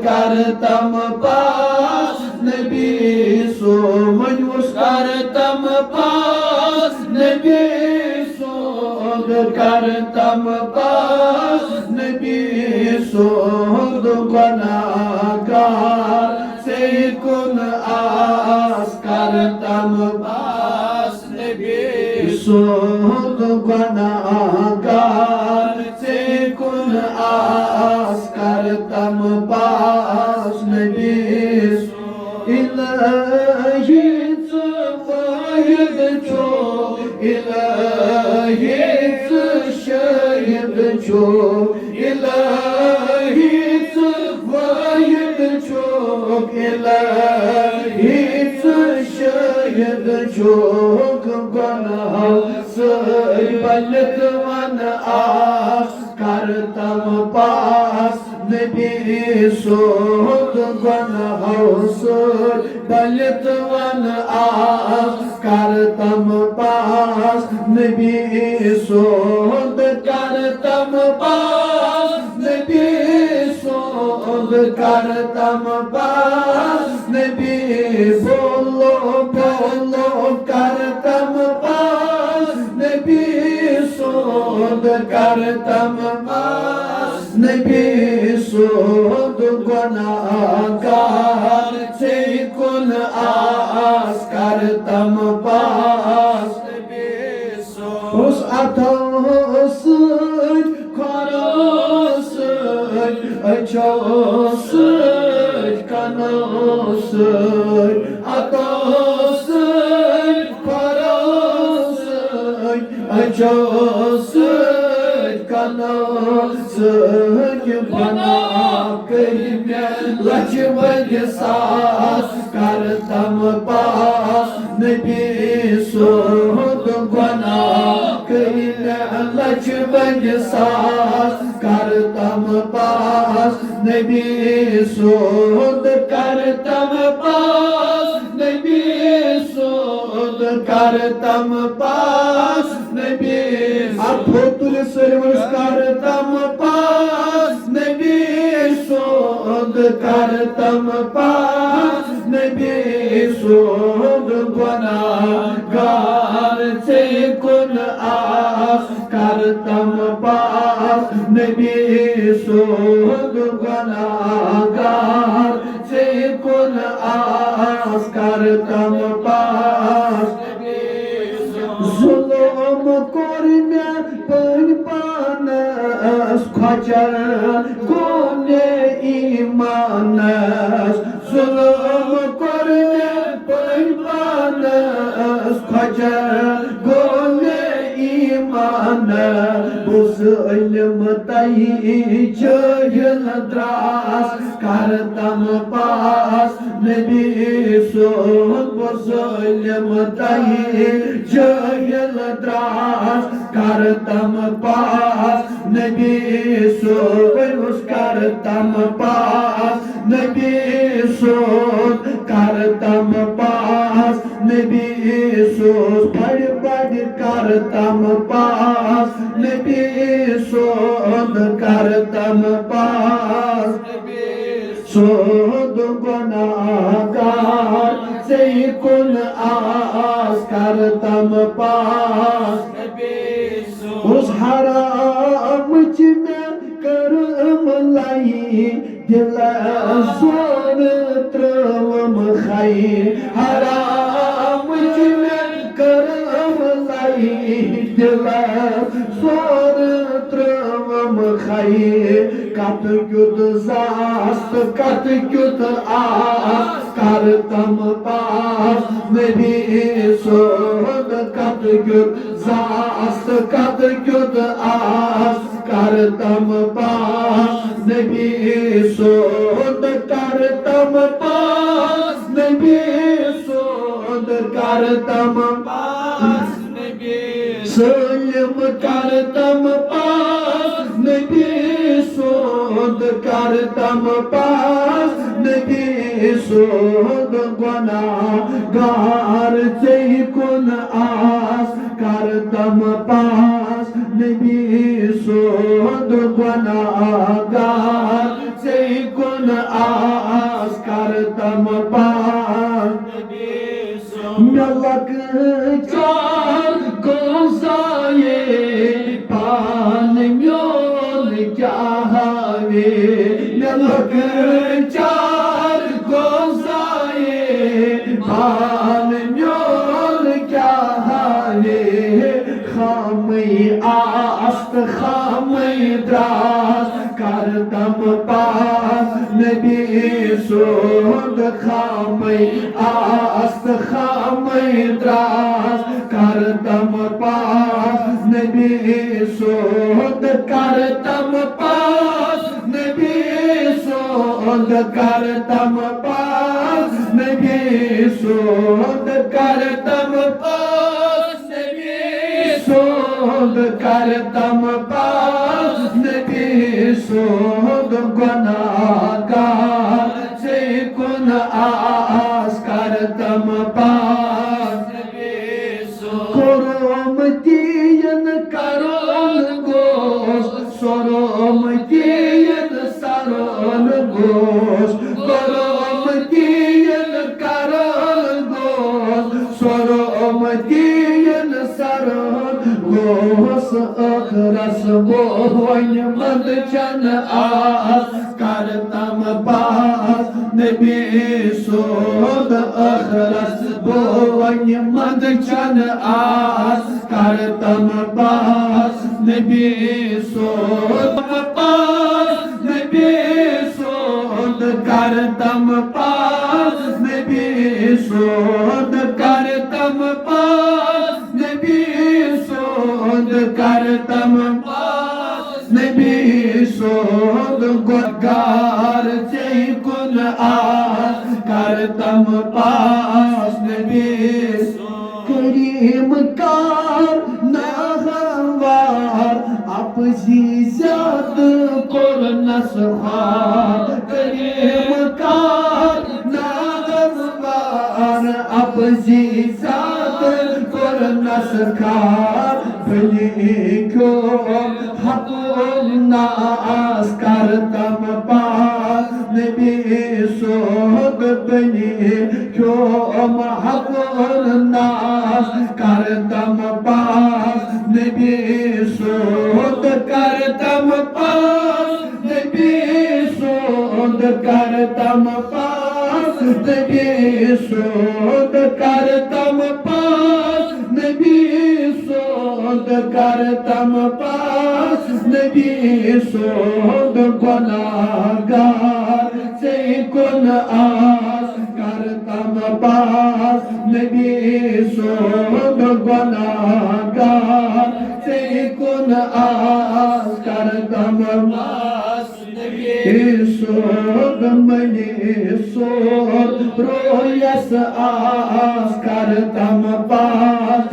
करतम पास नबी सोहन उस करतम पास नबी सोहन करतम पास नबी सोहन गुनाहगार से कुन आस करतम पास नबी सोहन गुनाहगार से कुन आस करतम पास नबी इलाही वाहिद छो इलाही शहीद छो इलाही वाहिद छो इलाही शहीद छो गुनाह से बलत वन आस करतम पास नबी सोहद गुनाह से बलत वन आस करतम पास नबी सोहद करतम पास नबी सोहद करतम पास नबी बोलो बोलो करतम पास नबी सोहद करतम पास नबी सोहद गुनाहगार से कुन आस करतम पास नबी सोहद उस अथो सच खरो सच अच्छो सच कनो सच अथो सच खरो सच अच्छो सच कनो सच बना करिमे लक्ष्मण सास करतम पास नबी सोहद गुनाह करिमे लक्ष्मण सास करतम पास नबी सोहद करतम पास नबी सोहद करतम पास नबी अफोतुल सरवस करतम पास नबी सोहद करतम पास नबी सोहद गुनाहगार से कुन आस करतम पास नबी सोहद गुनाहगार से कुन आस करतम पास जुल्म कोरमे पन पानस खचर गोने ईमानस जुल्म कोरमे पन पानस खचर गोने ईमान बुज़िल्म तई जहिल द्रास करतम पास नबी सोहद बुज़िल्म तई जहिल द्रास करतम पास नबी सोहद करतम पास नबी सोहद करतम पास नबी सोहद बड़ बड़ करतम पास नबी सोहद करतम पास सोहद गुनाहगार से कुन आस करतम पास उस हराम में करम लाई दिल सोन त्रवम खाई हराम में करम लाई दिल सोन त्रवम खाई कत क्युत जास्त कत क्युत आस करतम पास नबी सोहद कत क्युत जास्त कत क्युत आस करतम पास नबी सोहद करतम पास नबी सोहद करतम पास नबी सलिम करतम पास नबी सोहद करतम पास नबी सोहद गुनाहगार से कुन आस करतम पास नबी सोहद गुनाहगार से कुन आस करतम पास में लग चार गोसाए पान म्योल क्या हावे में लग चार गोसाए पान म्योल क्या हावे खामई आस्त खामई द्रास करतम पास नबी सोद खामई आस्त खामई द्रास करतम पास नबी सोद करतम पास नबी सोद करतम पास नबी सोद करतम पास नबी सोद करतम पास नबी सोद गुनाहगार से कुन आस करतम पास नबी सोद करोमतीयन करोन गोश सरोमतीयन सरोन गोश करोमतीयन करोन गोश सरोमतीयन सरोन गोश अखरस बोवन मद चन आस करतम पास नबी सोद अखरस बोवन मद चन आस करतम पास नबी सोद पास नबी सोद करतम पास नबी सोद करतम पास नबी सोद करतम पास नबी सोद गुनहगार से कुन आस करतम पास नबी करीम कार नाहवार आपसी जात कोर नसहार करीम कार नाहवार आपसी जात कोर नसखार भली क्यों हकुल नास करतम पास नबी सोद भली क्यों हकुल नास करतम पास नबी सोद करतम पास नबी सोद करतम पास नबी सोद करतम पास नबी सोद करतम पास नबी सोद गुनाहगार से कुन आस करतम पास नबी सोद गुनाहगार से कुन आस करतम पास नबी सोद मनी सोद रोयस आस करतम पास